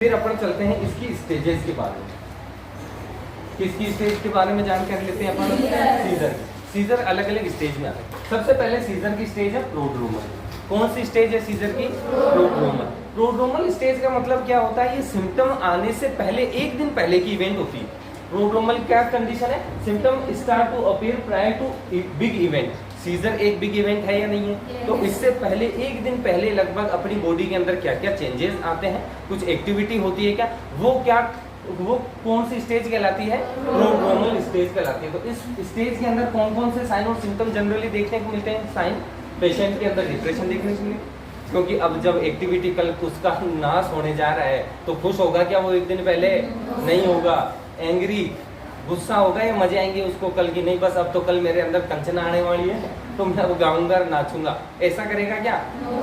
फिर अपन चलते हैं इसकी स्टेजेस के बारे में। किसकी स्टेज के बारे में जानकारी लेते हैं अपन? सीजर। सीजर अलग अलग स्टेज में आते हैं। सबसे पहले सीजर की स्टेज है प्रोड्रोमल। कौन सी स्टेज है सीजर की? प्रोड्रोमल। प्रोड्रोमल स्टेज का मतलब क्या होता है? ये सिम्टम आने से पहले एक दिन पहले की इवेंट होती है। प्रोड्रोमल क्या कंडीशन है? Symptom start to appear prior to big event. Seizure एक बिग इवेंट है या नहीं है? तो इससे पहले एक दिन पहले लगभग अपनी बॉडी के अंदर क्या क्या चेंजेस आते हैं, कुछ एक्टिविटी होती है क्या, वो कौन सी स्टेज कहलाती है? प्रोड्रोमल स्टेज कहलाती है। तो इस स्टेज के अंदर कौन कौन से साइन और सिम्टम जनरली देखने को मिलते हैं? साइन, पेशेंट के अंदर डिप्रेशन देखने को मिले, क्योंकि अब जब एक्टिविटी कल उसका नाश होने जा रहा है तो खुश होगा क्या वो एक दिन पहले? नहीं होगा। एंग्री, गुस्सा होगा या मजे आएंगे उसको कल की? नहीं, बस अब तो कल मेरे अंदर कंचना आने वाली है तो मैं वो गाऊंगा नाचूंगा, ऐसा करेगा क्या?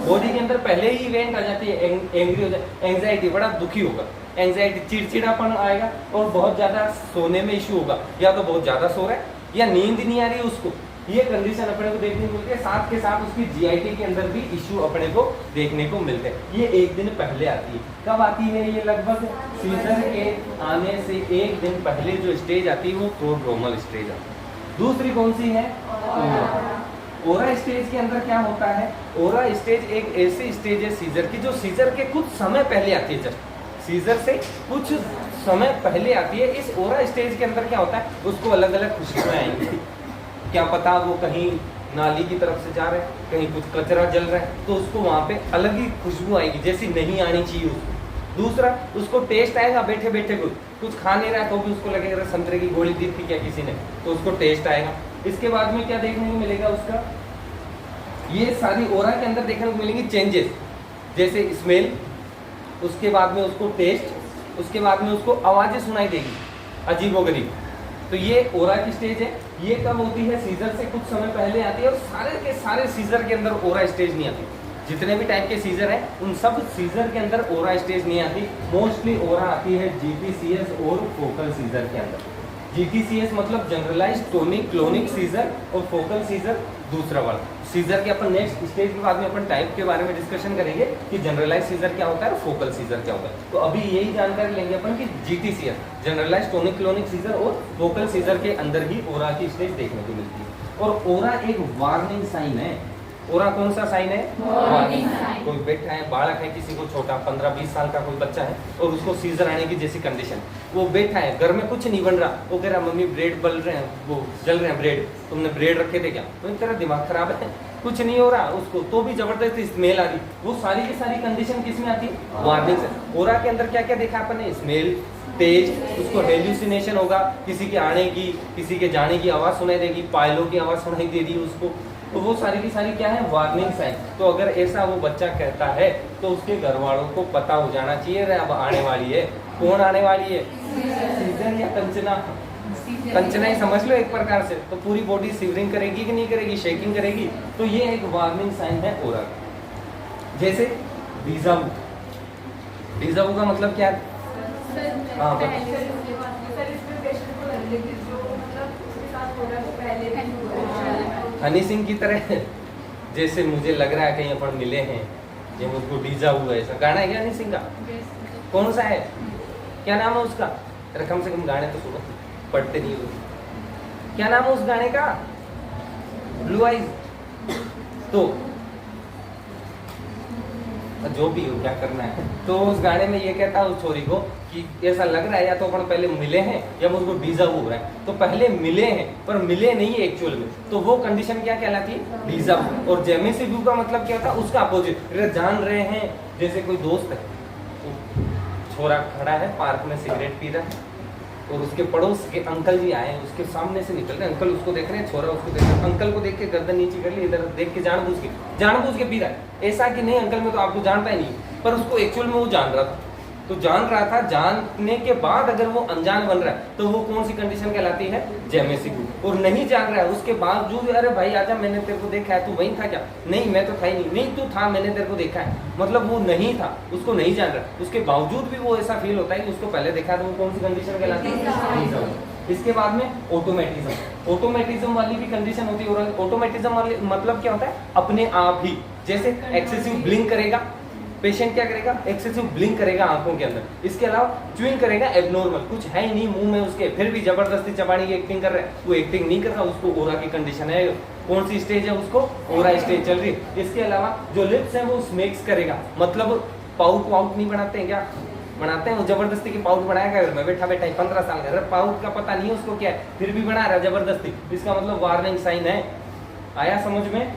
बॉडी के अंदर पहले ही इवेंट आ जाती है, एंग्री हो जाए, एंग्जाइटी, बड़ा दुखी होगा, एंग्जाइटी, चिड़चिड़ापन आएगा और बहुत ज्यादा सोने में इशू होगा, या तो बहुत ज्यादा सो रहा है या नींद नहीं आ रही है उसको। ये कंडीशन अपने को देखने को मिलती है। साथ के साथ उसकी जीआईटी के अंदर भी इश्यू अपने को देखने को मिलते हैं। ये एक दिन पहले आती है। कब आती है? ये लगभग सीजर के आने से एक दिन पहले जो स्टेज आती है वो प्रोड्रोमल स्टेज आती है। दूसरी कौन सी है? ओरा स्टेज के अंदर क्या होता है? ओरा स्टेज एक ऐसी स्टेज है सीजर की जो सीजर के कुछ समय पहले आती है। जस्ट सीजर से कुछ समय पहले आती है। इस ओरा स्टेज के अंदर क्या होता है? उसको अलग अलग खुशियां आएंगी। क्या पता वो कहीं नाली की तरफ से जा रहे हैं, कहीं कुछ कचरा जल रहा है, तो उसको वहां पे अलग ही खुशबू आएगी जैसी नहीं आनी चाहिए उसको। दूसरा, उसको टेस्ट आएगा, बैठे बैठे कुछ खा नहीं रहा है तो भी उसको लगेगा संतरे की गोली दी थी क्या किसी ने, तो उसको टेस्ट आएगा। इसके बाद में क्या देखने को मिलेगा उसका? ये सारी ओरा के अंदर देखने को मिलेंगी चेंजेस, जैसे स्मेल, उसके बाद में उसको टेस्ट, उसके बाद में उसको आवाजें सुनाई देगी अजीबोगरीब। तो ये ओरा की स्टेज है। ये कब होती है? सीजर से कुछ समय पहले आती है। और सारे के सारे सीजर के अंदर ओरा स्टेज नहीं आती। जितने भी टाइप के सीजर हैं उन सब सीजर के अंदर ओरा स्टेज नहीं आती। मोस्टली ओरा आती है जीटीसीएस और फोकल सीजर के अंदर। जीटीसीएस मतलब जनरलाइज्ड टोनिक क्लोनिक सीजर और फोकल सीजर दूसरा वाला। सीजर के अपन नेक्स्ट स्टेज के बाद में अपन टाइप के बारे में डिस्कशन करेंगे कि जनरलाइज सीजर क्या होता है और फोकल सीजर क्या होता है। तो अभी यही जानकारी लेंगे अपन कि GTCS generalised tonic clonic seizure और फोकल सीजर के अंदर ही ओरा की स्टेज देखने को मिलती है। और ओरा एक वार्निंग साइन है। ओरा कौन सा साइन है? Warning sign. कोई बैठा है, बालक है, किसी को छोटा 15-20 साल का कोई बच्चा है और उसको सीजर आने की जैसी कंडीशन, वो बैठा है, घर में कुछ नहीं बन रहा, वो कह रहा मम्मी ब्रेड बल रहे हैं, वो जल रहे हैं ब्रेड, तुमने ब्रेड रखे थे क्या? तो तेरा दिमाग खराब है, कुछ नहीं हो रहा उसको, तो भी जबरदस्ती स्मेल आ रही। वो सारी की सारी कंडीशन किस में आती है? वार्निंग से। ओरा के अंदर क्या क्या देखा अपन ने? स्मेल, टेस्ट, उसको हेल्यूसिनेशन होगा, किसी के आने की, किसी के जाने की आवाज सुनाई देगी, पायलों की आवाज सुनाई दे रही उसको, तो वो सारी की सारी क्या है? Warning sign. तो अगर ऐसा वो बच्चा कहता है तो उसके घर वालों को पता हो जाना चाहिए अब आने वाली है। कौन आने वाली है? सीजर या कंचना? कंचना ही समझ लो एक प्रकार से। तो पूरी बॉडी सिवरिंग करेगी कि नहीं करेगी? शेकिंग करेगी। तो ये एक वार्निंग साइन है ओरा का। जैसे डीजावू। डीजावू का मतलब क्या है? हाँ, हनी सिंह की तरह जैसे मुझे लग रहा है कहीं अपन मिले हैं, ये मुझको डीजा हुआ है, ऐसा गाना है क्या हनी सिंह का? कौन सा है? क्या नाम है उसका? अरे कम से कम गाने तो सुनो, पढ़ते नहीं हो। क्या नाम है उस गाने का? Blue eyes. तो जो भी हो, क्या करना है। तो उस गाने में ये कहता है उस छोरी को कि ऐसा लग रहा है या तो अपन पहले मिले हैं या मुझको डीजा हो रहा है। तो पहले मिले हैं पर मिले नहीं है एक्चुअल में, तो वो कंडीशन क्या कहलाती है? डीजा। और जेमेसी व्यू का मतलब क्या होता है? उसका अपोजिट। जान रहे हैं, जैसे कोई दोस्त है, छोरा खड़ा है पार्क में सिगरेट पी रहा है और उसके पड़ोस के अंकल जी आए, उसके सामने से निकल रहे, अंकल उसको देख रहे हैं, छोरा उसको देख रहे हैं, अंकल को देख के गर्दन नीचे कर ली, इधर देख के जानबूझ के पी रहा है। ऐसा कि नहीं अंकल में तो आपको जानता ही नहीं, पर उसको एक्चुअल में वो जान रहा था। तो जान रहा था, जानने के बाद अगर वो अनजान बन रहा है तो वो कौन सी कंडीशन कहलाती है? जेमेसी व्यू। और नहीं जान रहा है उसके बावजूद, अरे भाई आजा मैंने तेरे को देखा है, तू वहीं था क्या? नहीं मैं तो था ही नहीं। नहीं तू था, मैंने तेरे को देखा है, मतलब वो नहीं था, उसको नहीं जान रहा, उसके बावजूद भी वो ऐसा फील होता है कि उसको पहले देखा, तो वो कौन सी कंडीशन कहलाती है? इसके बाद में ऑटोमेटिज्म। ऑटोमेटिज्म वाली भी कंडीशन होती है। और ऑटोमेटिज्म वाली मतलब क्या होता है? अपने आप ही, जैसे एक्सेसिव ब्लिंक करेगा, पेशेंट क्या करेगा, एक्सेसिव ब्लिंक करेगा आंखों के अंदर, इसके अलावा च्यूइंग करेगा एबनॉर्मल, कुछ है ही नहीं मुंह में उसके, फिर भी जबरदस्ती चबाने की एक्टिंग कर रहा है, वो एक्टिंग नहीं कर रहा, उसको ओरा की कंडीशन है। कौन सी स्टेज है, उसको ओरा स्टेज चल रही है। इसके अलावा जो लिप्स है वो स्मेक्स करेगा, मतलब पाउट वाउट नहीं बनाते हैं क्या, बनाते हैं, वो जबरदस्ती की पाउट बनाएगा, घर में बैठा बैठा 15 साल का, पाउट का पता नहीं है उसको क्या है, फिर भी बना रहा है जबरदस्ती, इसका मतलब वार्निंग साइन है। आया समझ में?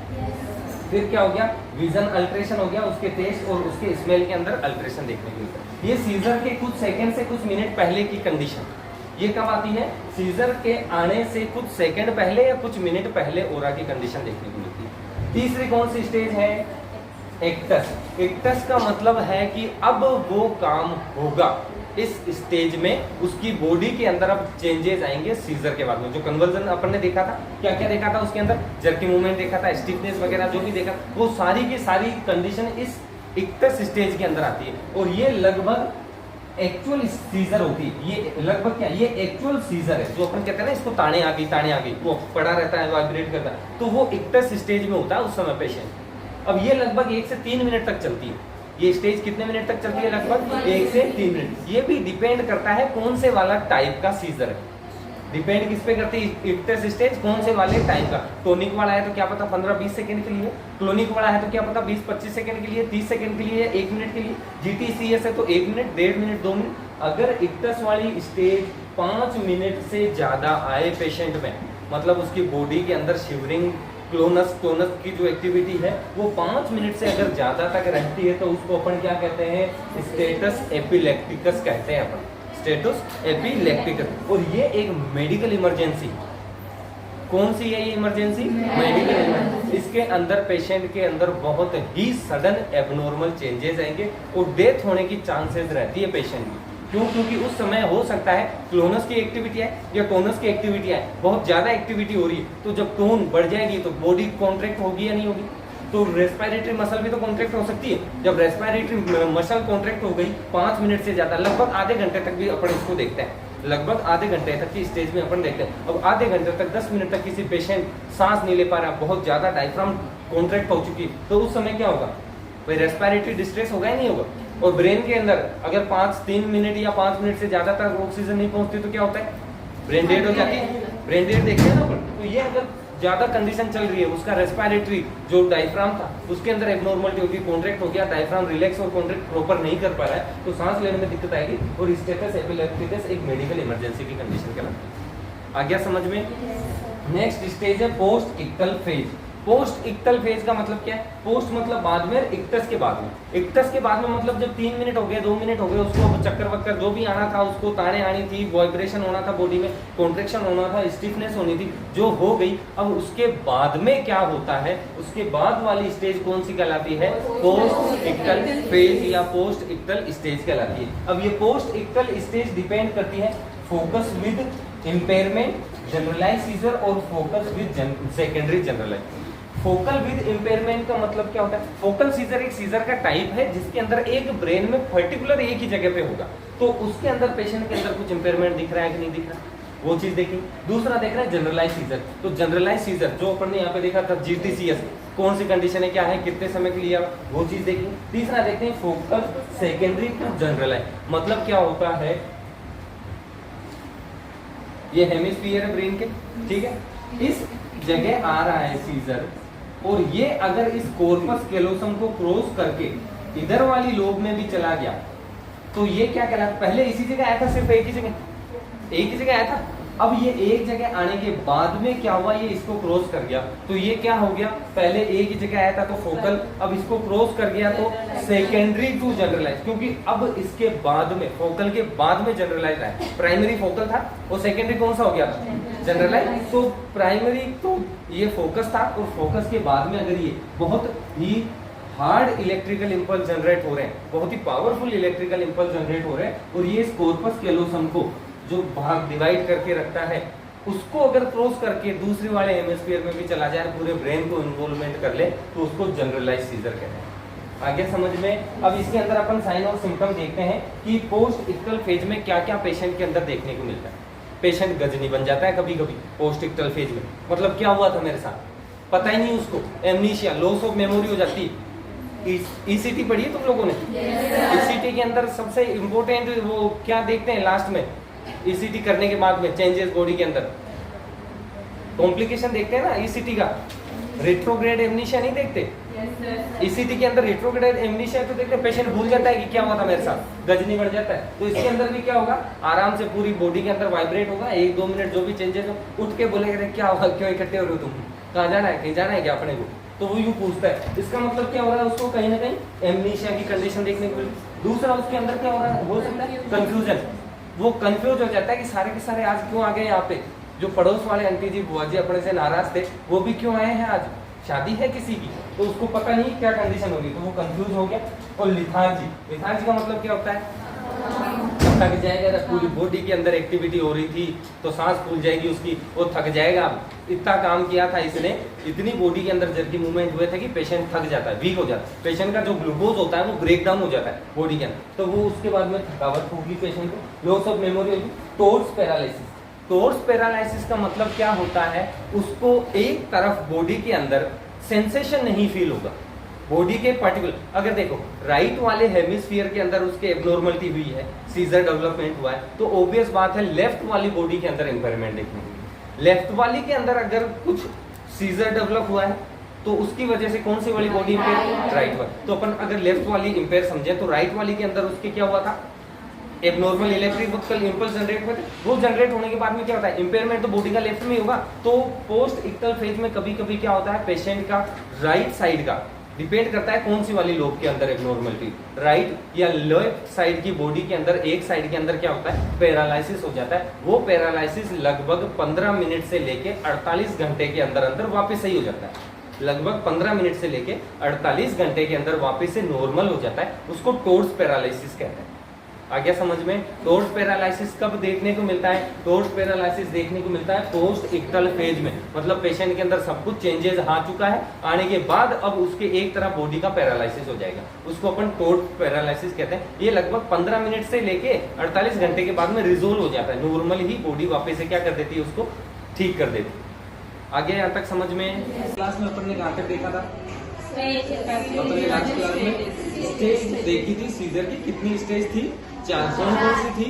फिर क्या हो गया, विजन अल्ट्रेशन हो गया, उसके टेस्ट और उसके स्मेल के अंदर अल्ट्रेशन देखने को मिलता है। ये सीजर के कुछ सेकंड से कुछ मिनट पहले की कंडीशन, ये कब आती है, सीजर के आने से कुछ सेकंड पहले या कुछ मिनट पहले ओरा की कंडीशन देखने को मिलती है। तीसरी कौन सी स्टेज है, एक्टस। एक्टस का मतलब है कि अब वो काम होगा, इस स्टेज में उसकी बॉडी के अंदर अब चेंजेस आएंगे सीजर के बाद में। जो कन्वर्जन अपन ने देखा था, क्या क्या देखा था उसके अंदर, जर्की मूवमेंट देखा था, स्टिफनेस वगैरह जो भी देखा, वो सारी की सारी कंडीशन इस एक्टस स्टेज के अंदर आती है। और ये लगभग एक्चुअल सीजर होती है, ये लगभग क्या, ये एक्चुअल सीजर है, जो अपन कहते हैं ना इसको ताने आ गई, वो पड़ा रहता है, वाइब्रेट करता है, तो वो एक्टस स्टेज में होता है उस समय पेशेंट। अब ये लगभग 1 से 3 मिनट तक चलती है। ये स्टेज कितने मिनट तक चलती है, लगभग 1 से 3 मिनट। ये भी डिपेंड करता है कौन से वाला टाइप का सीजर है, डिपेंड किस पे करती है एक्टस स्टेज, कौन से वाले टाइप का। टोनिक वाला है तो क्या पता 15-20 सेकंड के लिए, क्लोनिक वाला है तो क्या पता 20-25 सेकंड के लिए, 30 सेकंड के लिए, 1 मिनट के लिए, जीटीसीएस है तो 1 मिनट, 1.5 मिनट, 2 मिनट। अगर एक्टस वाली स्टेज 5 मिनट से ज्यादा आए पेशेंट में, मतलब उसकी बॉडी के अंदर शिवरिंग, क्लोनस टोनस की जो एक्टिविटी है वो 5 मिनट से अगर ज्यादा तक रहती है तो उसको अपन क्या कहते हैं, स्टेटस एपिलेक्टिकस कहते हैं अपन, स्टेटस एपिलेक्टिकस। और ये एक मेडिकल इमरजेंसी, कौन सी है ये इमरजेंसी, मेडिकल इमरजेंसी। इसके अंदर पेशेंट के अंदर बहुत ही सडन एबनॉर्मल चेंजेस आएंगे और डेथ होने की चांसेस रहती है पेशेंट की। क्यों, क्योंकि उस समय हो सकता है क्लोनस की एक्टिविटी है या टोनस की एक्टिविटी है, बहुत ज्यादा एक्टिविटी हो रही है, तो जब टोन बढ़ जाएगी तो बॉडी कॉन्ट्रैक्ट होगी या नहीं होगी, तो रेस्पिरेटरी मसल भी तो कॉन्ट्रैक्ट हो सकती है। जब रेस्पिरेटरी मसल कॉन्ट्रैक्ट हो गई 5 मिनट से ज्यादा, लगभग आधे घंटे तक भी अपन इसको देखते हैं, लगभग आधे घंटे तक की स्टेज में अपन देखते हैं। अब आधे घंटे तक 10 मिनट तक किसी पेशेंट सांस नहीं ले पा रहा, बहुत ज्यादा डायफ्राम कॉन्ट्रैक्ट हो चुकी, तो उस समय क्या होगा, भाई रेस्पिरेटरी डिस्ट्रेस होगा या नहीं होगा। और ब्रेन के अंदर अगर 3 मिनट या 5 मिनट से ज्यादा तक ऑक्सीजन नहीं पहुंचती तो क्या होता है, ब्रेन डेड हो जाती है। ब्रेन डेड देखते हैं ना अपन, तो ये अगर ज्यादा कंडीशन चल रही है, उसका रेस्पिरेटरी जो डायफ्राम था उसके अंदर एबनॉर्मलिटी होगी, कॉन्ट्रैक्ट हो गया, डायफ्राम रिलैक्स और कॉन्ट्रैक्ट प्रॉपर नहीं कर पा रहा है, तो सांस लेने में दिक्कत आएगी और स्टेटस एपिलेप्टिकस एक मेडिकल इमरजेंसी की कंडीशन कहलाती है। आ गया समझ में? नेक्स्ट स्टेज है पोस्ट इक्टल फेज। पोस्ट इक्टल फेज का मतलब क्या है, पोस्ट मतलब बाद में, इक्टस के बाद में। इक्टस के बाद में मतलब जब 3 मिनट हो गए, 2 मिनट हो गए, उसको चक्कर वक्कर जो भी आना था, उसको ताने आनी थी, वाइब्रेशन होना था बॉडी में, कॉन्ट्रैक्शन होना था, स्टिफनेस होनी थी, जो हो गई। अब उसके बाद में क्या होता है, उसके बाद वाली स्टेज कौन सी कहलाती है, पोस्ट इक्टल फेज या पोस्ट इक्टल स्टेज कहलाती है। अब ये पोस्ट इक्टल स्टेज डिपेंड करती है focus with impairment, generalize seizure और focus with secondary generalize. Focal with impairment का मतलब क्या होता है, फोकल सीजर एक सीजर का टाइप है जिसके अंदर एक ब्रेन में पर्टिकुलर एक ही जगह पे होगा, तो उसके अंदर पेशेंट के अंदर कुछ इम्पेयरमेंट दिख रहा है कि नहीं दिख रहा, वो चीज देखी। दूसरा देख रहे हैं जनरलाइज सीजर, तो जनरलाइज सीजर जो अपन ने यहाँ पे देखा था जीटीसीएस, कौन सी कंडीशन है, क्या है, कितने समय के लिए, वो चीज देखी। तीसरा देखते हैं फोकल सेकेंडरी टू जनरलाइज, मतलब क्या होता है, ये हेमिस्फीयर है ब्रेन के, ठीक है, इस जगह आ रहा है सीजर, और ये अगर इस कॉर्पस कैलोसम को क्रॉस करके इधर वाली लोब में भी चला गया तो ये क्या कहलाता, पहले इसी जगह आया था, सिर्फ एक ही जगह आया था। अब ये एक जगह आने के बाद में क्या हुआ, ये इसको क्रॉस कर गया, तो ये क्या हो गया, पहले एक ही जगह आया था तो फोकल, अब इसको क्रॉस कर गया तो सेकेंडरी टू जनरलाइज, क्योंकि अब इसके बाद में, फोकल के बाद में जनरलाइज आया। प्राइमरी फोकल था और सेकेंडरी कौन सा हो गया था, जनरलाइज। तो प्राइमरी तो ये फोकस था, और फोकस के बाद में अगर ये बहुत ही हार्ड इलेक्ट्रिकल इंपल्स जनरेट हो रहे हैं, बहुत ही पावरफुल इलेक्ट्रिकल इंपल्स जनरेट हो रहे हैं, और ये इस कॉर्पस कैलोसम को जो भाग डिवाइड करके रखता है उसको अगर क्रॉस करके दूसरी वाले हेमिस्फीयर में भी चला जाए, पूरे ब्रेन को इन्वॉल्वमेंट कर ले, तो उसको जनरलाइज सीजर कहते हैं। आगे समझ में? अब इसके अंदर अपन साइन और सिम्टम देखते हैं कि पोस्ट इक्टल फेज में क्या क्या पेशेंट के अंदर देखने को मिलता है। पेशेंट गजनी बन जाता है कभी कभी पोस्ट इक्टल फेज में, मतलब क्या हुआ था मेरे साथ पता ही नहीं उसको, एमनीशिया, लॉस ऑफ मेमोरी हो जाती है, ईसीटी पढ़ी है तुम लोगों ने? ईसीटी के अंदर सबसे इम्पोर्टेंट वो क्या देखते हैं लास्ट में? ईसीटी करने के बाद में चेंजेस बॉडी के अंदर कॉम्प्लिकेशन देखते हैं ना ईसीटी का। रेट्रोग्रेड एमनीशिया नहीं देखते? ईसीटी के अंदर रेट्रोग्रेड एमनीशिया तो देखते हैं, पेशेंट भूल जाता है कि क्या हुआ था मेरे साथ, गजनी बढ़ जाता है। तो इसके अंदर भी क्या होगा, आराम से पूरी बॉडी के अंदर वाइब्रेट होगा, 1-2 मिनट जो भी चेंजेस हो, उठ के बोलेगा क्या हुआ, क्यों इकट्ठे हो रहे हो तुम, कहाँ जाना है, कहीं जाना है क्या अपने को? तो वो यूं पूछता है। इसका मतलब क्या हो रहा है, उसको कहीं ना कहीं एमनीशिया की कंडीशन देखने को मिली। दूसरा उसके अंदर क्या हो रहा है, हो सकता है कंफ्यूजन, वो कंफ्यूज हो जाता है कि सारे के सारे आज क्यों आ गए यहाँ पे, जो पड़ोस वाले आंटी जी बुआ जी अपने से नाराज थे वो भी क्यों आए हैं, आज शादी है किसी की, तो उसको पता नहीं क्या कंडीशन होगी, तो वो कंफ्यूज हो गया। और लिथार्जी का मतलब क्या होता है, थक जाएगा ना, पूरी बॉडी के अंदर एक्टिविटी हो रही थी तो सांस फूल जाएगी उसकी, वो थक जाएगा, इतना काम किया था इसने, इतनी बॉडी के अंदर जर्की मूवमेंट हुए थे कि पेशेंट थक जाता है, वीक हो जाता है, पेशेंट का जो ग्लूकोज होता है वो ब्रेक डाउन हो जाता है बॉडी के अंदर, तो वो उसके बाद में थकावट होगी पेशेंट को, लॉस ऑफ मेमोरी होगी। टोर्स पैरालिसिस का मतलब क्या होता है, उसको एक तरफ बॉडी के अंदर सेंसेशन नहीं फील होगा, बॉडी के पर्टिकुलर, अगर देखो राइट वाले हेमिस्फीयर के अंदर उसके एब्नॉर्मलिटी हुई है, सीजर डेवलपमेंट हुआ है, तो ऑब्वियस बात है लेफ्ट वाली बॉडी के अंदर इंपेयरमेंट देखने को। लेफ्ट वाली के अंदर अगर कुछ सीजर डेवलप हुआ है तो उसकी वजह से कौन सी वाली बॉडी इंपेयर, राइट वाली, तो अपन अगर लेफ्ट वाली इंपेयर समझे तो राइट वाली के अंदर उसके क्या हुआ था, एबनॉर्मल इलेक्ट्रिकल इंपल्स जनरेट हुए थे, वो जनरेट होने के बाद में क्या होता है, इंपेयरमेंट तो बॉडी का लेफ्ट में होगा, तो पोस्ट इक्टल फेज में कभी कभी क्या होता है, पेशेंट का राइट साइड का डिपेंड करता है कौन सी वाली लोब के अंदर एबनॉर्मलिटी, राइट या लेफ्ट साइड की बॉडी के अंदर, एक साइड के अंदर क्या होता है, पैरालिसिस हो जाता है। वो पैरालिसिस लगभग 15 मिनट से लेके 48 घंटे के अंदर अंदर वापस सही हो जाता है, लगभग 15 मिनट से लेके 48 घंटे के अंदर वापस से नॉर्मल हो जाता है, उसको टोर्स पैरालिसिस कहते हैं। आ गया समझ में? टोर्स पैरालिसिस कब देखने को मिलता है, टोर्स पैरालिसिस देखने को मिलता है पोस्ट इक्टल फेज में, मतलब पेशेंट के अंदर सब कुछ चेंजेस आ चुका है, आने के बाद अब उसके एक तरफ बॉडी का पैरालिसिस हो जाएगा, उसको अपन टोर्स पैरालिसिस कहते हैं। ये लगभग 15 मिनट से लेके 48 घंटे के बाद में रिजोल्व हो जाता है, नॉर्मल ही बॉडी वापस से क्या कर देती है, उसको ठीक कर देती है। आगे यहाँ तक समझ में? क्लास में अपन ने कहाँ तक देखा था, अपने लास्ट क्लास में स्टेज देखी थी सीजर की, कितनी स्टेज थी, 4, कौन सी थी,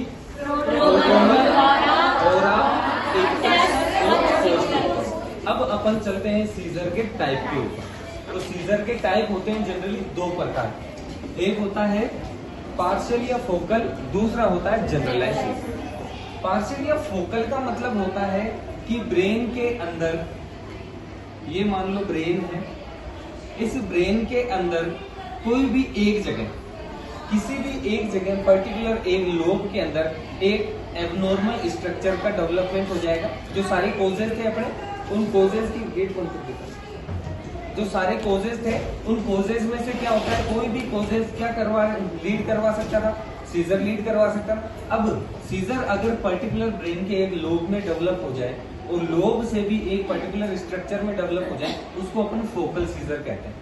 अब अपन चलते हैं सीजर के टाइप के ऊपर। तो सीजर के टाइप होते हैं जनरली 2 प्रकार, एक होता है पार्शियल या फोकल, दूसरा होता है जनरलाइज। पार्शियल या फोकल का मतलब होता है कि ब्रेन के अंदर, ये मान लो ब्रेन है, इस ब्रेन के अंदर कोई भी एक जगह, किसी भी एक जगह पर्टिकुलर एक लोब के अंदर एक एबनॉर्मल स्ट्रक्चर का डेवलपमेंट हो जाएगा। जो सारे कोजेस थे अपने, उन कोजेस की गेट कौन सी, जो सारे कोजेस थे उन कोजेस में से क्या होता है, कोई भी कोजेस क्या लीड करवा सकता था, सीजर लीड करवा सकता था। अब सीजर अगर पर्टिकुलर ब्रेन के एक लोब में डेवलप हो जाए और लोब से भी एक पर्टिकुलर स्ट्रक्चर में डेवलप हो जाए, उसको अपन फोकल सीजर कहते हैं,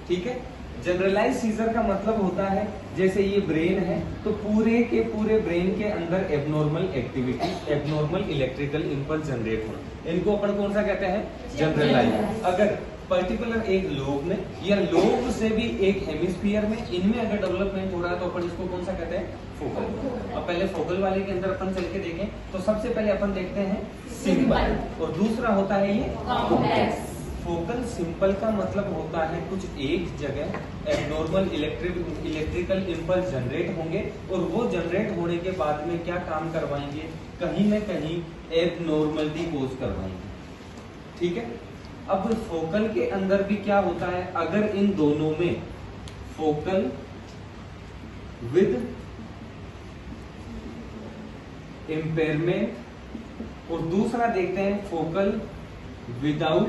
ठीक है। जनरलाइज सीजर का मतलब होता है, जैसे ये ब्रेन है तो पूरे के पूरे ब्रेन के अंदर abnormal activity, abnormal electrical impulse generate होना, इनको अपन कौन सा कहते हैं, जनरलाइज। अगर पर्टिकुलर एक लोब में या लोब से भी एक हेमिस्फीयर में, इनमें अगर डेवलपमेंट हो रहा है तो अपन इसको कौन सा कहते हैं, फोकल। अब पहले फोकल वाले के अंदर अपन चल के देखें तो सबसे पहले अपन देखते हैं सिंपल, और दूसरा होता है ये कॉम्प्लेक्स। फोकल सिंपल का मतलब होता है कुछ एक जगह एबनॉर्मल इलेक्ट्रिकल इंपल्स जनरेट होंगे और वो जनरेट होने के बाद में क्या काम करवाएंगे, कहीं न कहीं एबनॉर्मलिटी कोज करवाएंगे, ठीक है। अब फोकल के अंदर भी क्या होता है, अगर इन दोनों में फोकल विद इम्पेयरमेंट और दूसरा देखते हैं फोकल विदाउट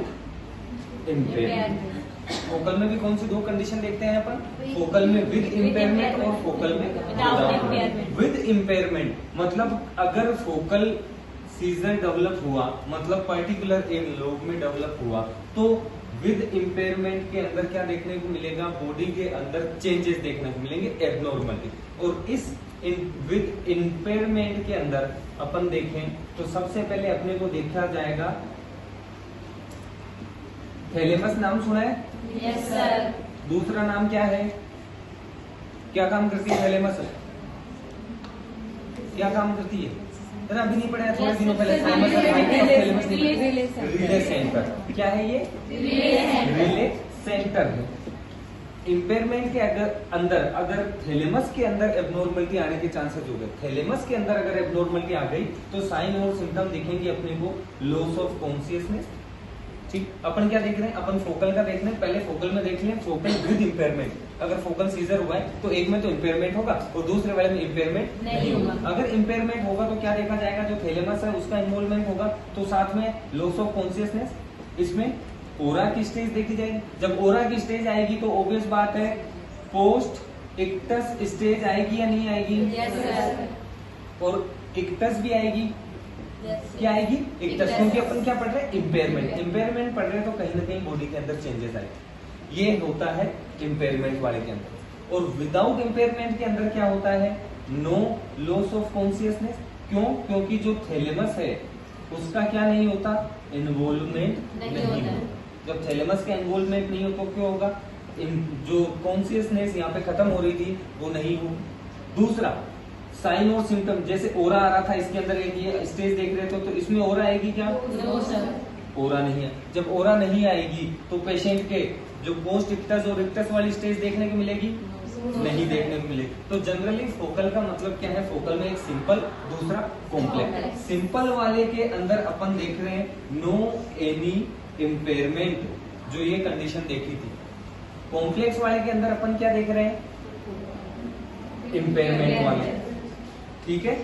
इम्पेयरमेंट। फोकल में भी कौन सी 2 कंडीशन देखते हैं अपन, फोकल में विद इम्पेयरमेंट और फोकल में विदाउट। विद इम्पेयरमेंट मतलब अगर फोकल सीजर डेवलप हुआ, मतलब पर्टिकुलर एक लोब में डेवलप हुआ, तो विद इम्पेयरमेंट के अंदर क्या देखने को मिलेगा, बॉडी के अंदर चेंजेस देखने को मिलेंगे एबनॉर्मली। और इस विद इम्पेयरमेंट के अंदर अपन देखें तो सबसे पहले अपने को देखा जाएगा थैलेमस, नाम सुना है? Yes sir. दूसरा नाम क्या है? क्या काम करती है थैलेमस? क्या काम करती है? अभी नहीं पढ़ा, थोड़े दिनों पहले रिले सेंटर। क्या है ये? रिले सेंटर है। इम्पेयरमेंट के अंदर अगर थैलेमस के अंदर एबनॉर्मलिटी आने के चांसेस हो गए, थैलेमस के अंदर अगर एबनॉर्मलिटी आ गई तो साइन और सिम्टम दिखेंगे अपने को लॉस ऑफ कॉन्शियसनेस। ठीक, अपन क्या देख रहे हैं? अपन फोकल का देख रहे हैं। पहले फोकल में देख लें, फोकल विद इम्पेयरमेंट। अगर फोकल सीजर हुआ है तो एक में तो इम्पेयरमेंट होगा और दूसरे वाले में इम्पेयरमेंट नहीं होगा। अगर इम्पेयरमेंट होगा तो क्या देखा जाएगा? जो थैलेमस है उसका इन्वॉल्वमेंट होगा, तो साथ में लॉस ऑफ कॉन्शियसनेस। इसमें ओरा की स्टेज देखी जाएगी। जब ओरा की स्टेज आएगी तो ऑब्वियस बात है पोस्ट इक्टस स्टेज आएगी या नहीं आएगी? और इक्टस भी आएगी। क्या आएगी? इक्टस, क्योंकि अपन क्या पढ़ रहे हैं? इम्पेयरमेंट। इम्पेयरमेंट पढ़ रहे हैं तो कहीं ना कहीं बॉडी के अंदर चेंजेस आएंगे। ये होता है इम्पेयरमेंट वाले के अंदर। और विदाउट इम्पेयरमेंट के अंदर क्या होता है? No loss of consciousness. क्यों? क्योंकि जो थैलेमस है उसका क्या नहीं होता? इन्वॉल्वमेंट नहीं होता। जब थैलेमस का इन्वॉल्वमेंट नहीं हो तो क्या होगा? जो कॉन्शियसनेस यहाँ पे खत्म हो रही थी वो नहीं हो। दूसरा साइन और सिम्टम, जैसे ओरा आ रहा था इसके अंदर, एक ये स्टेज देख रहे थे तो इसमें ओरा आएगी क्या? ओरा नहीं है। जब ओरा नहीं आएगी तो पेशेंट के जो पोस्ट इक्टस और इक्टस वाली स्टेज देखने को मिलेगी? नहीं देखने को मिलेगी। तो जनरली फोकल का मतलब क्या है? फोकल में एक सिंपल, दूसरा कॉम्प्लेक्स। सिंपल वाले के अंदर अपन देख रहे हैं नो एनी इम्पेयरमेंट, जो ये कंडीशन देखी थी। कॉम्प्लेक्स वाले के अंदर अपन क्या देख रहे हैं? इम्पेयरमेंट वाले। ठीक है,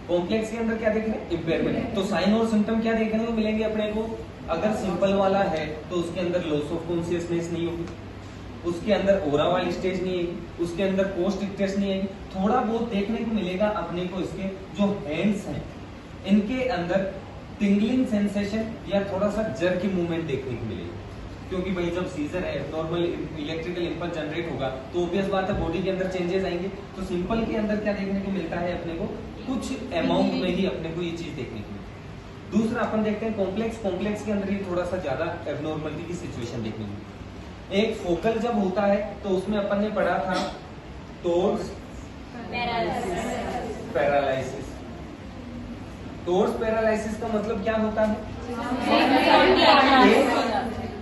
कॉम्प्लेक्स के अंदर क्या देख रहे हैं? इम्पेयरमेंट। तो साइन और सिम्टम क्या देखने को मिलेंगे अपने को? अगर सिंपल वाला है तो उसके अंदर लॉस ऑफ कॉन्शियसनेस नहीं होगी, उसके अंदर ओरा वाली स्टेज नहीं आएगी, उसके अंदर पोस्ट इक्टस नहीं आएगी। थोड़ा बहुत देखने को मिलेगा अपने को इसके जो हैंड्स हैं इनके अंदर टिंगलिंग सेंसेशन या थोड़ा सा जर्की मूवमेंट देखने को मिलेगी, क्योंकि भाई जब सीजर है नॉर्मल इलेक्ट्रिकल इंपल्स जनरेट होगा तो ऑब्वियस बात है बॉडी के अंदर चेंजेस आएंगे। तो सिंपल के अंदर क्या देखने को मिलता है अपने को? कुछ अमाउंट में ही अपने को ये चीज देखने को मिलती है। दूसरा अपन देखते हैं कॉम्प्लेक्स। कॉम्प्लेक्स के अंदर ही थोड़ा सा ज्यादा एबनॉर्मलिटी की सिचुएशन देखने को मिलती है। एक फोकल जब होता है तो उसमें अपन ने पढ़ा था टोर्स पैरालाइसिस। टोर्स पैरालाइसिस का मतलब क्या होता है?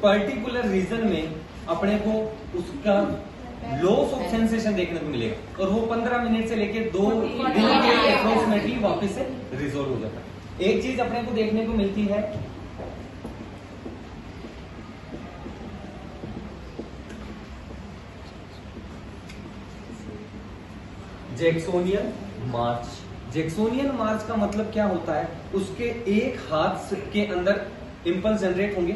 पर्टिकुलर रीजन में अपने को उसका लॉस ऑफ सेंसेशन देखने को मिलेगा और वो 15 मिनट से लेके 2 दिन के अप्रोक्सीमेटली वापस से रिजोल्व हो जाता है। एक चीज अपने को देखने को मिलती है जैक्सोनियन मार्च। जैक्सोनियन मार्च का मतलब क्या होता है? उसके एक हाथ के अंदर इंपल्स जनरेट होंगे,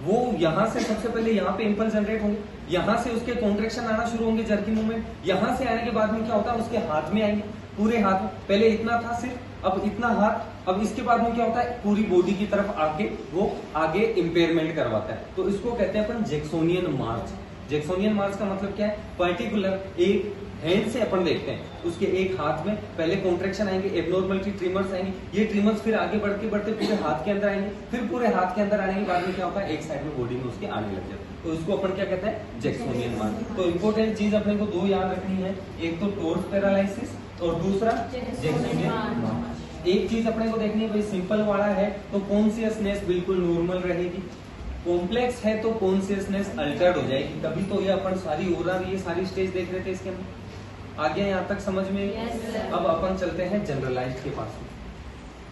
वो यहां से सबसे पहले यहाँ पे इंपल्स जनरेट होंगे, यहां से उसके कॉन्ट्रेक्शन आना शुरू होंगे, जर्की मूवमेंट। यहां से आने के बाद में क्या होता है? उसके हाथ में आएंगे, पूरे हाथ में। पहले इतना था सिर्फ, अब इतना हाथ। अब इसके बाद में क्या होता है? पूरी बॉडी की तरफ आके वो आगे इंपेयरमेंट करवाता है। तो इसको कहते हैं अपन जैक्सोनियन मार्च। जैक्सोनियन मार्च का मतलब क्या है? पर्टिकुलर एक हैंड से अपन देखते हैं उसके एक हाथ में पहले कॉन्ट्रेक्शन आएंगे, एबनॉर्मलिटी ट्रिमर्स आएंगे, ये ट्रिमर्स फिर आगे बढ़ते बढ़ते पूरे हाथ के अंदर आएंगे, फिर पूरे हाथ के अंदर आने के बाद में क्या होता है? एक साइड में बॉडी में उसके आने लग जाता है। तो इसको अपन क्या कहते हैं? जैक्सोनियन मार्च। तो इंपॉर्टेंट चीज अपने को 2 याद रखनी है, एक तो टोर्स पैरालाइसिस और दूसरा जैक्सोनियन मार्च। एक चीज अपने को देखनी है भाई, सिंपल वाला है तो कॉन्शियसनेस बिल्कुल नॉर्मल रहेगी, कॉम्प्लेक्स है तो कॉन्शियसनेस अल्टर्ड हो जाएगी। तभी तो ये अपन सारी ओरा ये सारी स्टेज देख रहे थे इसके अंदर। आगे यहाँ तक समझ में? अब अपन चलते हैं जनरलाइज के पास।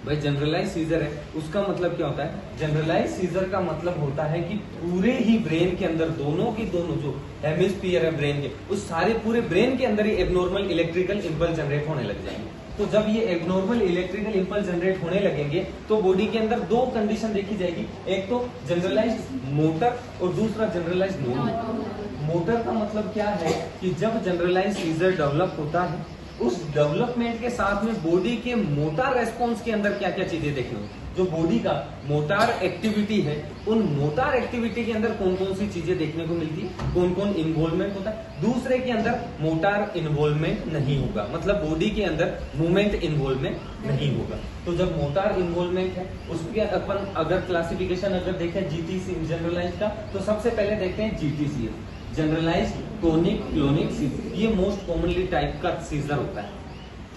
भाई जनरलाइज सीजर है, उसका मतलब क्या होता है? जनरलाइज सीजर का मतलब होता है कि पूरे ही ब्रेन के अंदर दोनों की दोनों जो हेमिस्फीयर है ब्रेन के, उस सारे पूरे ब्रेन के अंदर ही एबनॉर्मल इलेक्ट्रिकल इंपल्स जनरेट होने लग जाएंगे। तो जब ये एबनॉर्मल इलेक्ट्रिकल इंपल्स जनरेट होने लगेंगे तो बॉडी के अंदर 2 कंडीशन देखी जाएगी, एक तो जनरलाइज्ड मोटर और दूसरा जनरलाइज्ड नॉन मोटर। मोटर का मतलब क्या है कि जब जनरलाइज्ड सीजर डेवलप होता है उस डेवलपमेंट के साथ में बॉडी के मोटार रेस्पॉन्स के अंदर क्या क्या चीजें देखनी होगी। जो बॉडी का मोटार एक्टिविटी है, उन मोटार एक्टिविटी के अंदर कौन कौन सी चीजें देखने को मिलती है, कौन कौन इन्वॉल्वमेंट होता है। दूसरे के अंदर मोटार इन्वॉल्वमेंट नहीं होगा, मतलब बॉडी के अंदर मूवमेंट इन्वॉल्वमेंट नहीं होगा। तो जब मोटार इन्वॉल्वमेंट है उसके अपन अगर क्लासिफिकेशन अगर देखें जीटीसी जनरलाइज का, तो सबसे पहले देखते हैं GTC generalised tonic clonic seizure, ये मोस्ट कॉमनली टाइप का सीजर होता है,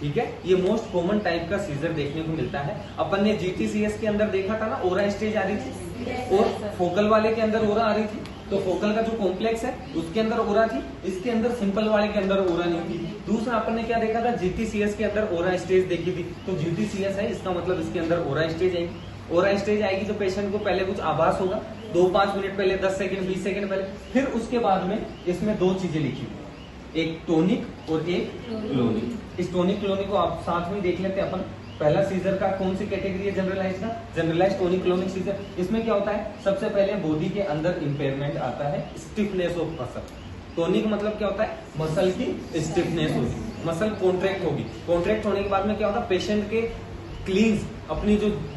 ठीक है। ये मोस्ट कॉमन टाइप का सीजर देखने को मिलता है। अपन ने GTCS के अंदर देखा था ना, ओरा स्टेज आ रही थी और फोकल वाले के अंदर ओरा आ रही थी। तो फोकल का जो कॉम्प्लेक्स है उसके अंदर ओरा थी, इसके अंदर सिंपल वाले के अंदर ओरा नहीं थी। दूसरा अपन ने क्या देखा था, GTCS के अंदर ओरा स्टेज देखी थी। तो GTCS है, इसका मतलब इसके अंदर ओरा स्टेज आएगी। ओरा स्टेज आएगी तो पेशेंट को पहले कुछ आभास होगा, 2-5 मिनट पहले, 10 सेकंड, 20 सेकंड पहले। फिर उसके बाद में इसमें 2 चीजें लिखी हुई, एक टोनिक और एक क्लोनिक। इस टोनिक क्लोनिक को आप साथ में देख लेते हैं अपन। पहला सीजर का कौन सी कैटेगरी है, जनरलाइज का, जनरलाइज टोनिक क्लोनिक सीजर। इसमें क्या होता है, सबसे पहले बॉडी के अंदर इंपेयरमेंट आता है, स्टिफनेस ऑफ मसल। टोनिक मतलब क्या होता है, मसल की स्टिफनेस होगी, मसल कॉन्ट्रैक्ट होगी। कॉन्ट्रैक्ट होने के बाद में क्या होगा, पेशेंट के क्लींस अपनी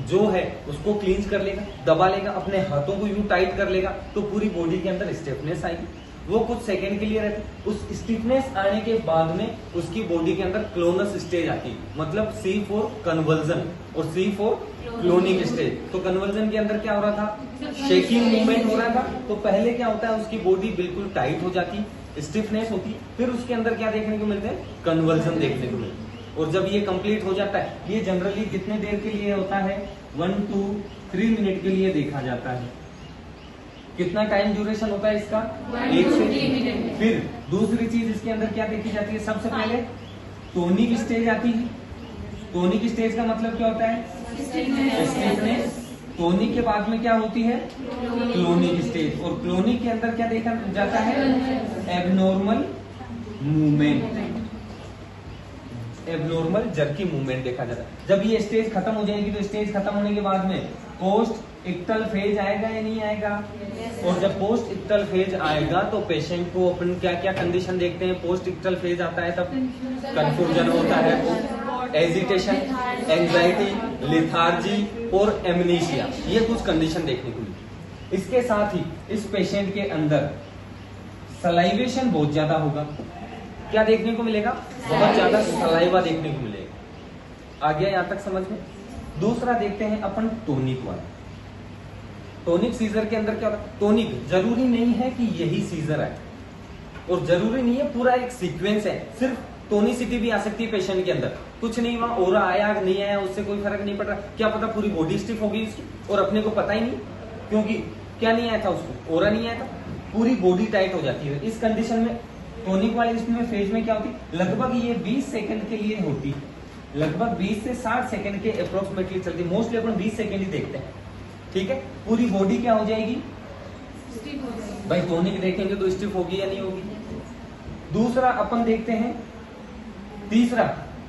जो है उसको क्लींस कर लेगा, दबा लेगा, अपने हाथों को यूं टाइट कर लेगा, तो पूरी बॉडी के अंदर स्टिफनेस आएगी। वो कुछ सेकंड के लिए रहती। उस स्टिफनेस आने के बाद में उसकी बॉडी के अंदर क्लोनस स्टेज आती है, मतलब C फॉर कन्वर्जन और C फॉर क्लोनिक स्टेज। तो कन्वर्जन के अंदर क्या हो रहा था, शेकिंग मूवमेंट हो रहा था। तो पहले क्या होता है, उसकी बॉडी बिल्कुल टाइट हो जाती, स्टिफनेस होती, फिर उसके अंदर क्या देखने को मिलते हैं, कन्वर्जन देखने को मिलते हैं। और जब ये कंप्लीट हो जाता है, ये जनरली कितने देर के लिए होता है, 1 to 3 मिनट के लिए देखा जाता है। कितना टाइम ड्यूरेशन होता है इसका, 1 से 3 मिनट। फिर दूसरी चीज इसके अंदर क्या देखी जाती है, सबसे पहले टोनिक स्टेज आती है। टोनिक स्टेज का मतलब क्या होता है, स्टिफनेस। टोनिक के बाद में क्या होती है, क्लोनिक स्टेज। और क्लोनिक के अंदर क्या देखा जाता है, abnormal movement, abnormal jerky movement देखा जाता है। जब ये स्टेज खत्म हो जाएगी तो स्टेज खत्म होने के बाद में पोस्ट इक्टल फेज आएगा या नहीं आएगा। और जब पोस्ट इक्टल फेज आएगा तो पेशेंट को अपन क्या क्या कंडीशन देखते हैं, पोस्ट इक्टल फेज आता है तब कंफ्यूजन होता है, एजिटेशन, एंजाइटी, लेथार्जी और एमनीशिया, ये कुछ कंडीशन देखने को मिली। इसके साथ ही इस पेशेंट के अंदर सलाइवेशन बहुत ज्यादा होगा। क्या देखने को मिलेगा, बहुत ज्यादा सलाइवा देखने को मिलेगा। आ गया यहां तक समझ में। दूसरा देखते हैं अपन टोनिक वाला। टोनिक सीजर के अंदर क्या होता है, टोनिक जरूरी नहीं है कि यही सीजर है और जरूरी नहीं है पूरा एक सीक्वेंस है, सिर्फ टोनिसिटी भी आ सकती है पेशेंट के अंदर। कुछ नहीं हुआ, ओरा आया नहीं आया उससे कोई फर्क नहीं पड़ रहा, क्या पता पूरी बॉडी स्टिफ होगी उसकी और अपने को पता ही नहीं, क्योंकि क्या नहीं आया था उसको, ओरा नहीं आया था, पूरी बॉडी टाइट हो जाती है। इस कंडीशन में टोनिक वाले इसमें फेज में क्या होती है, लगभग ये 20 सेकंड के लिए होती है, लगभग 20 से 60 सेकंड के अप्रोक्सीमेटली चलती है। मोस्टली अपन 20 सेकंड ही देखते हैं, ठीक है। पूरी बॉडी क्या हो जाएगी, स्टिफ हो जाएगी। भाई टोनिक देखेंगे तो स्टिफ होगी या नहीं होगी। दूसरा अपन देखते हैं, तीसरा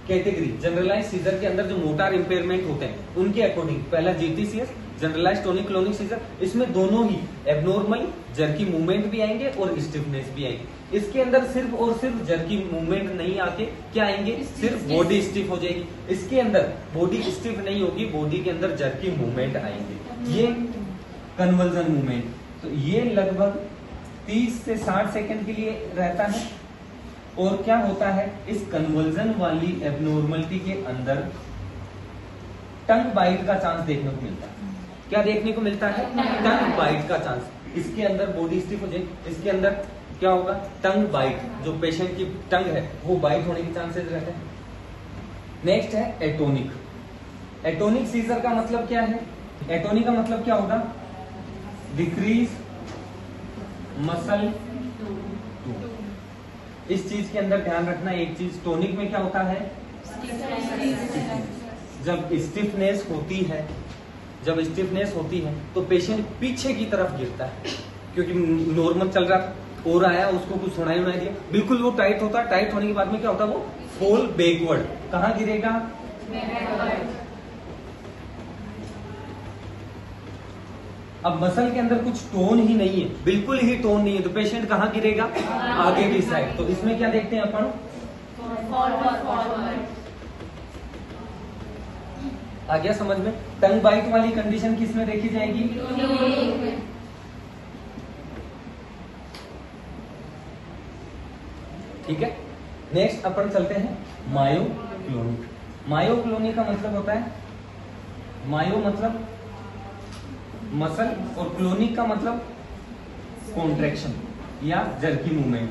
कैटेगरी जनरलाइज सीजर के अंदर जो मोटार इंपेयरमेंट होते हैं उनके अकॉर्डिंग, पहला GTCS generalise tonic clonic seizure, इसमें दोनों ही एबनॉर्मल जर्की मूवमेंट भी आएंगे और स्टिफनेस भी आएगी। इसके अंदर सिर्फ और सिर्फ जर्की मूवमेंट नहीं आके क्या आएंगे, सिर्फ बॉडी स्टिफ हो जाएगी। इसके अंदर बॉडी स्टिफ नहीं होगी, बॉडी के अंदर जर्की मूवमेंट आएंगे, ये कन्वर्जन मूवमेंट। तो ये लगभग 30 से 60 सेकंड के लिए रहता है। और क्या होता है, इस कन्वर्जन वाली एबनॉर्मलिटी के अंदर टंग बाइट का चांस देखने को मिलता है। क्या देखने को मिलता है, टंग बाइट का चांस। इसके अंदर बॉडी स्टिफ हो जाए, इसके अंदर क्या होगा, टंग बाइट, जो पेशेंट की टंग है वो बाइट होने के चांसेस रहते हैं। नेक्स्ट है एटोनिक। एटोनिक सीजर का मतलब क्या है, एटोनिक का मतलब क्या होगा, डिक्रीज मसल। इस चीज के अंदर ध्यान रखना एक चीज, टोनिक में क्या होता है, जब स्टिफनेस होती है, जब स्टिफनेस होती है तो पेशेंट पीछे की तरफ गिरता है, क्योंकि नॉर्मल चल रहा था और आया, उसको कुछ सुनाई दिया, बिल्कुल वो टाइट होता है। टाइट होने के बाद में क्या होता है, वो फॉल बैकवर्ड, कहां गिरेगा, अब मसल के अंदर कुछ टोन ही नहीं है, बिल्कुल ही टोन नहीं है, तो पेशेंट कहां गिरेगा, आगे की साइड। तो इसमें क्या देखते हैं अपन, आ गया समझ में। टंग बाइट वाली कंडीशन किसमें देखी जाएगी, ठीक है। नेक्स्ट अपन चलते हैं मायोक्लोनिक। मायोक्लोनिक का मतलब होता है, मायो मतलब मसल और क्लोनिक का मतलब कॉन्ट्रैक्शन या jerky movement.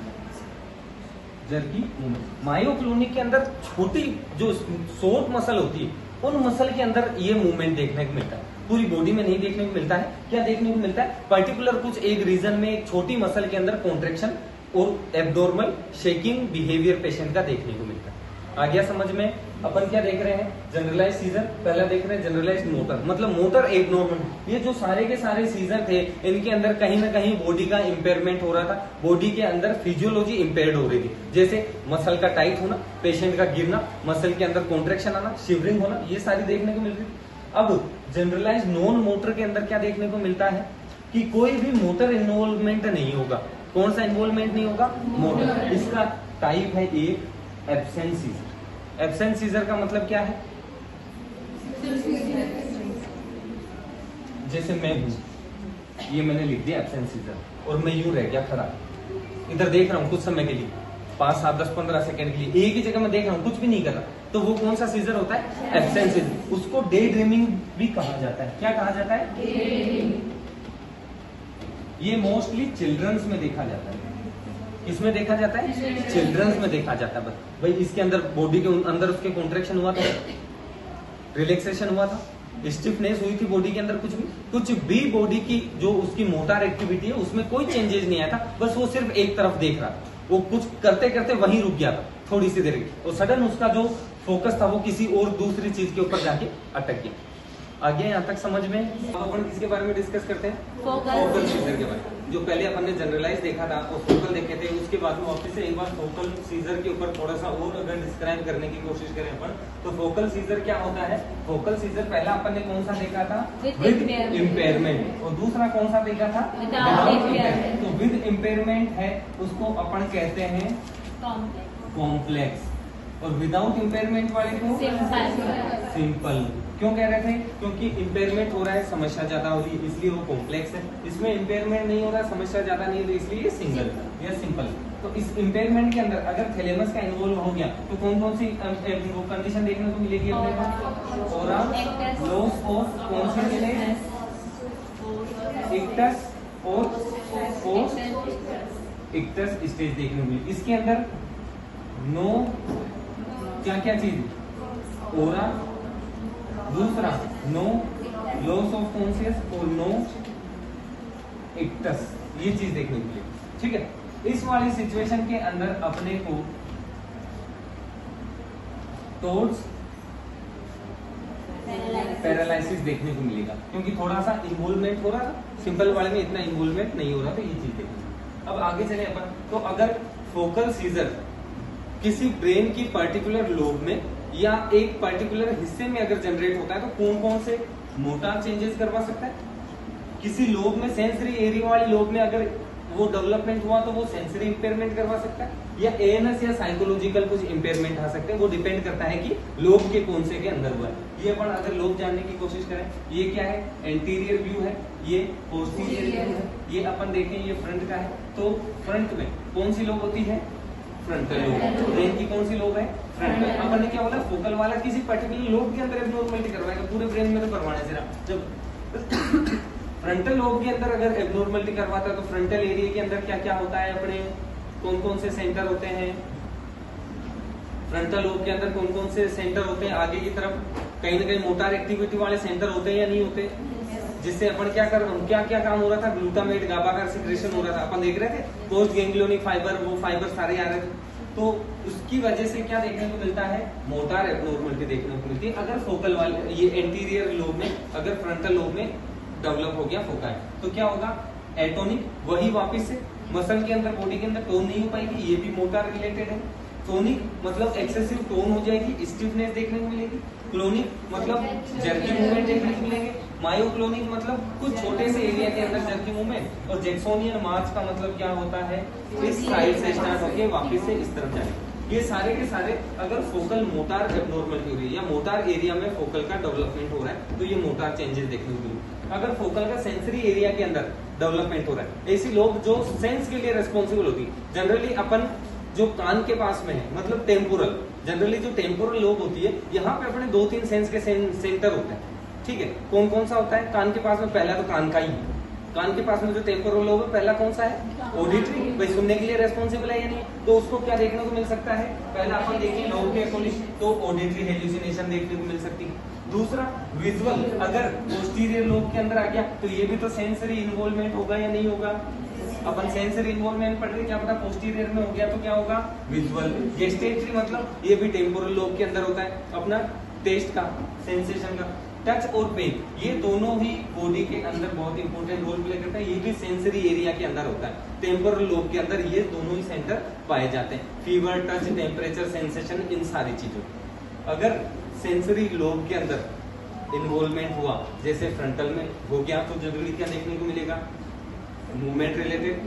Jerky movement. Myoclonic के अंदर छोटी जो शॉर्ट मसल होती है, उन मसल के अंदर ये मूवमेंट देखने को मिलता है, पूरी बॉडी में नहीं देखने को मिलता है। क्या देखने को मिलता है? पर्टिकुलर कुछ एक रीजन में एक छोटी मसल के अंदर कॉन्ट्रेक्शन और एब्नॉर्मल शेकिंग बिहेवियर पेशेंट का देखने को मिलता है। आ गया समझ में? अपन क्या देख रहे हैं? Generalise seizure. पहला देख रहे हैं जनरलाइज मोटर, मतलब मोटर एब्नॉर्मल। ये जो सारे के सारे सीजर थे, इनके अंदर कहीं ना कहीं बॉडी का इंपेयरमेंट हो रहा था, बॉडी के अंदर फिजियोलॉजी इंपेयर्ड हो रही थी। जैसे मसल का टाइट होना, पेशेंट का गिरना, मसल के अंदर कॉन्ट्रेक्शन आना, शिवरिंग होना, ये सारी देखने को मिल रही थी। अब जनरलाइज नॉन मोटर के अंदर क्या देखने को मिलता है कि कोई भी मोटर इन्वॉल्वमेंट नहीं होगा। कौन सा इन्वॉल्वमेंट नहीं होगा? मोटर। इसका टाइप है एक एब्सेंट सीजर। एब्सेंट सीजर का मतलब क्या है? जैसे मैं हूं, ये मैंने लिख दिया एब्सेंट सीजर, और मैं यूं रह गया खड़ा, इधर देख रहा हूं कुछ समय के लिए, 5, 7, 10, 15 सेकंड के लिए एक ही जगह में देख रहा हूं, कुछ भी नहीं कर रहा, तो वो कौन सा सीजर होता है? Absent scissor. उसको डे ड्रीमिंग भी कहा जाता है। क्या कहा जाता है? ये मोस्टली चिल्ड्रंस में देखा जाता है। किसमें देखा जाता है? चिल्ड्रंस में देखा जाता है। भाई इसके अंदर बॉडी के अंदर उसके कॉन्ट्रेक्शन हुआ था, रिलैक्सेशन हुआ था, स्टिफनेस हुई थी बॉडी के अंदर, कुछ भी बॉडी की जो उसकी मोटर एक्टिविटी है उसमें कोई चेंजेस नहीं आया था। बस वो सिर्फ एक तरफ देख रहा था, वो कुछ करते करते वहीं रुक गया था थोड़ी सी देर की, और सडन उसका जो फोकस था वो किसी और दूसरी चीज के ऊपर जाके अटक गया। आगे यहाँ तक समझ में? अब अपन किसके बारे में डिस्कस करते हैं? फोकल सीजर के बारे में। जो पहले अपन ने जनरलाइज देखा था और फोकल देखे थे, उसके बाद में वापस से एक बार फोकल सीजर के ऊपर थोड़ा सा और अगर डिस्क्राइब करने की कोशिश करें अपन, तो फोकल सीजर क्या होता है? फोकल सीजर पहला अपन ने कौन सा देखा था? With impairment. और दूसरा कौन सा देखा था? Without impairment. तो विद इम्पेयरमेंट है उसको अपन कहते हैं कॉम्प्लेक्स, और विदाउट इम्पेयरमेंट वाले को सिंपल। क्यों कह रहे थे? क्योंकि इम्पेयरमेंट हो रहा है, समस्या ज्यादा हो रही है, इसलिए वो कॉम्प्लेक्स है। इसमें इम्पेयरमेंट नहीं हो रहा, समस्या ज्यादा नहीं हो रही, इसलिए ये सिंगल या सिंपल। तो इस इम्पेयरमेंट के अंदर अगर थैलेमस का इन्वॉल्व हो गया तो कौन कौन सी कंडीशन देखने को मिलेगी अपने को? ओरा लॉस ऑफ कौन सी मिलेगी? इक्टस और इक्टस स्टेज देखने को मिलेगी। इसके अंदर नो क्या क्या चीज? ओरा, दूसरा नो लॉस ऑफ कॉन्शियस और नो इक्टस, ये चीज देखने को मिलेगी। ठीक है, इस वाली सिचुएशन के अंदर अपने को टोर्ड्स पैरालिसिस देखने को मिलेगा, क्योंकि थोड़ा सा इन्वॉल्वमेंट हो रहा था, सिंपल वाले में इतना इन्वॉल्वमेंट नहीं हो रहा, तो ये चीज देखने। अब आगे चले अपन, तो अगर फोकल सीजर किसी ब्रेन की पर्टिकुलर लोब में या एक पर्टिकुलर हिस्से में अगर जनरेट होता है, तो कौन कौन से मोटर चेंजेस करवा सकता है? किसी लोब में, सेंसरी एरिया वाली लोब में अगर वो डेवलपमेंट हुआ तो वो सेंसरी इंपेयरमेंट करवा सकता है, या एएनएस या साइकोलॉजिकल कुछ इंपेयरमेंट आ सकते हैं। वो डिपेंड करता है कि लोब के कौन से के अंदर हुआ है। ये अपन अगर लोब जानने की कोशिश करें, ये क्या है? एंटीरियर व्यू है, ये पोस्टीरियर व्यू है, ये अपन देखें ये फ्रंट का है। तो फ्रंट में कौन सी लोब होती है? Frontal lobe. ब्रेन की कौन सी लोब है? फ्रंटल। अपन ने क्या बोला? फोकल वाला किसी पर्टिकुलर लोब के अंदर एब्नॉर्मलिटी करवाएगा, पूरे ब्रेन में तो करवाने से ना। जब फ्रंटल लोब के अंदर अगर एब्नॉर्मलिटी करवाता है तो फ्रंटल एरिया के अंदर क्या क्या होता है? अपने कौन कौन से सेंटर होते हैं? फ्रंटल लोब के अंदर कौन कौन से सेंटर होते हैं? आगे की तरफ कहीं ना कहीं मोटर एक्टिविटी वाले सेंटर होते हैं या नहीं होते? जिससे अपन क्या क्या काम हो रहा था? ग्लूटामेट, गाबा का सिक्रेशन हो रहा था, अपन देख रहे थे। पोस्ट गैंग्लियोनिक फाइबर, वो फाइबर सारे आ रहे थे, तो उसकी वजह से क्या देखने को मिलता है? मोटर एब्नॉर्मलिटी देखने को मिलती है। अगर फोकल वाले ये एंटीरियर लोब में, अगर फ्रंटल लोब में डेवलप हो गया फोकल, तो क्या होगा? एटोनिक, वही वापस से मसल के अंदर, बॉडी के अंदर टोन नहीं हो पाएगी, ये भी मोटर रिलेटेड है। टोनिक मतलब एक्सेसिव टोन हो जाएगी, स्टिफनेस देखने को मिलेगी। क्लोनिक मतलब जर्की मूवमेंट देखने को मिलेंगे। मायोक्लोनिक मतलब कुछ छोटे से एरिया के अंदर जर्की मूवमेंट। और जैक्सोनियन मार्च का मतलब क्या होता है? इस साइड से स्टार्ट होके वापस से इस तरफ जाएगा। ये सारे के सारे अगर फोकल मोटर एब्नॉर्मलिटी हो रही है या मोटर एरिया में फोकल का डेवलपमेंट हो रहा है, तो ये मोटर चेंजेस देखने को मिलेंगे। अगर फोकल का सेंसरी एरिया के अंदर डेवलपमेंट हो रहा है, ऐसी लोग जो सेंस के लिए रेस्पॉन्सिबल होती है, जनरली अपन जो कान के पास में है, मतलब टेम्पोरल, जनरली जो टेम्पोरल लोब होती है, यहाँ पे अपने 2-3 सेंस के सेंटर होते हैं। ठीक है, कौन कौन सा होता है? कान के पास में पहला तो कान का ही है। कान के पास में जो टेम्पोरल लोब है, पहला कौन सा है? ऑडिटरी, भाई सुनने के लिए रेस्पॉन्सिबल है या नहीं, तो उसको क्या देखने को मिल सकता है, पहला अपन देखें लोग के अकॉर्डिंग तो ऑडिटरी हेलुसिनेशन देखने को मिल सकती है। दूसरा विजुअल, अगर पोस्टीरियर लोब के अंदर आ गया तो ये भी तो सेंसरी इन्वॉल्वमेंट होगा या नहीं होगा, अपन सेंसरी इन्वॉल्वमेंट पढ़ रहे, क्या पता पोस्टीरियर में हो गया तो क्या होगा, विजुअल। गेस्टेटरी मतलब ये भी टेम्पोरल लोब के अंदर होता है, अपना टेस्ट का, सेंसेशन का। टच और पेन, ये दोनों ही बॉडी के अंदर बहुत इंपॉर्टेंट रोल प्ले करता है, ये भी सेंसरी एरिया के अंदर होता है, टेम्पोरल लोब के अंदर ये दोनों ही सेंटर पाए जाते हैं। फीवर, टच, टेम्परेचर, सेंसेशन, इन सारी चीजों, अगर सेंसरी लोब के अंदर इन्वॉल्वमेंट हुआ, जैसे फ्रंटल में हो गया, तो जनरली क्या देखने को मिलेगा, मूवमेंट रिलेटेड।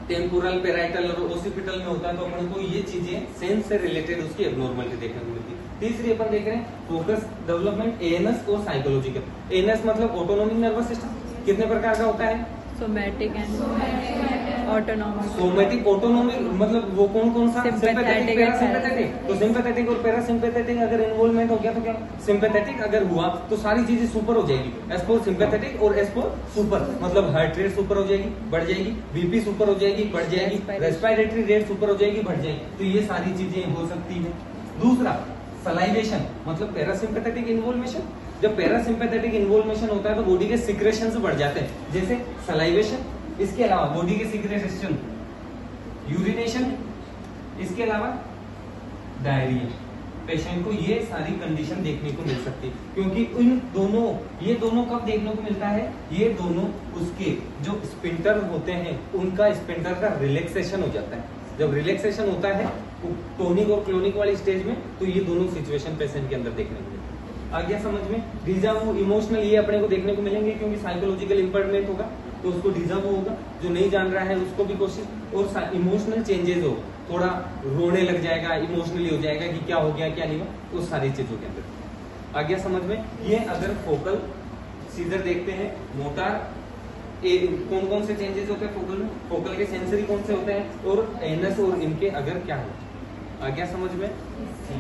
टेम्पोरल, पेराइटल और ओसिपिटल में होता है तो अपन को ये चीजें सेंस से रिलेटेड उसकी एब्नॉर्मलिटी देखने को मिलती है। तीसरी अपन देख रहे हैं फोकस डेवलपमेंट, एएनएस और साइकोलॉजिकल। एएनएस मतलब ऑटोनोमिक नर्वस सिस्टम, कितने प्रकार का होता है, somatic and autonomic. Somatic, autonomic मतलब वो कौन कौन सा, सिंपैथेटिक, पैरासिम्पैथेटिक। तो सिंपैथेटिक और पैरासिम्पैथेटिक अगर इन्वॉल्वमेंट हो गया तो क्या, सिंपैथेटिक अगर हुआ तो सारी चीजें सुपर हो जाएगी, एज पर सिंपैथेटिक और एज पर सुपर, मतलब हार्ट रेट सुपर हो जाएगी, बढ़ जाएगी, बीपी सुपर हो जाएगी, बढ़ जाएगी, रेस्पिरेटरी रेट सुपर हो जाएगी, बढ़ जाएगी, तो ये सारी चीजें हो सकती है। दूसरा सलाइवेशन मतलब पैरासिम्पैथेटिक इन्वॉल्वेशन, जब पैरासिम्पैथेटिक इन्वॉल्वेशन होता है तो बॉडी के सिक्रेशंस बढ़ जाते हैं, जैसे सलाइवेशन, इसके अलावा बॉडी के सिक्रेशन, यूरिनेशन, इसके अलावा डायरिया। पेशेंट को ये सारी कंडीशन देखने को मिल सकती है, क्योंकि ये दोनों कब देखने को मिलता है, ये दोनों उसके जो स्पिंटर होते हैं उनका स्पिंटर का रिलैक्सेशन हो जाता है। जब रिलैक्सेशन होता है टोनिक और क्लोनिक वाली स्टेज में, तो ये दोनों सिचुएशन पेशेंट के अंदर देखने को मिलती है। आ गया समझ में। डिजावू, इमोशनल, ये अपने को देखने को मिलेंगे क्योंकि साइकोलॉजिकल इंपॉर्टेंट होगा तो उसको डिजावू होगा, जो नहीं जान रहा है उसको भी कोशिश, और इमोशनल चेंजेस हो, थोड़ा रोने लग जाएगा, इमोशनली हो जाएगा कि क्या हो गया क्या नहीं हुआ, उस सारी चीजों के अंदर। आ गया समझ में। ये अगर फोकल सीजर देखते हैं, मोटार कौन कौन से चेंजेस होते हैं फोकल में, फोकल के सेंसरी कौन से होते हैं, और एनएस और इनके अगर क्या हो। आ गया समझ में।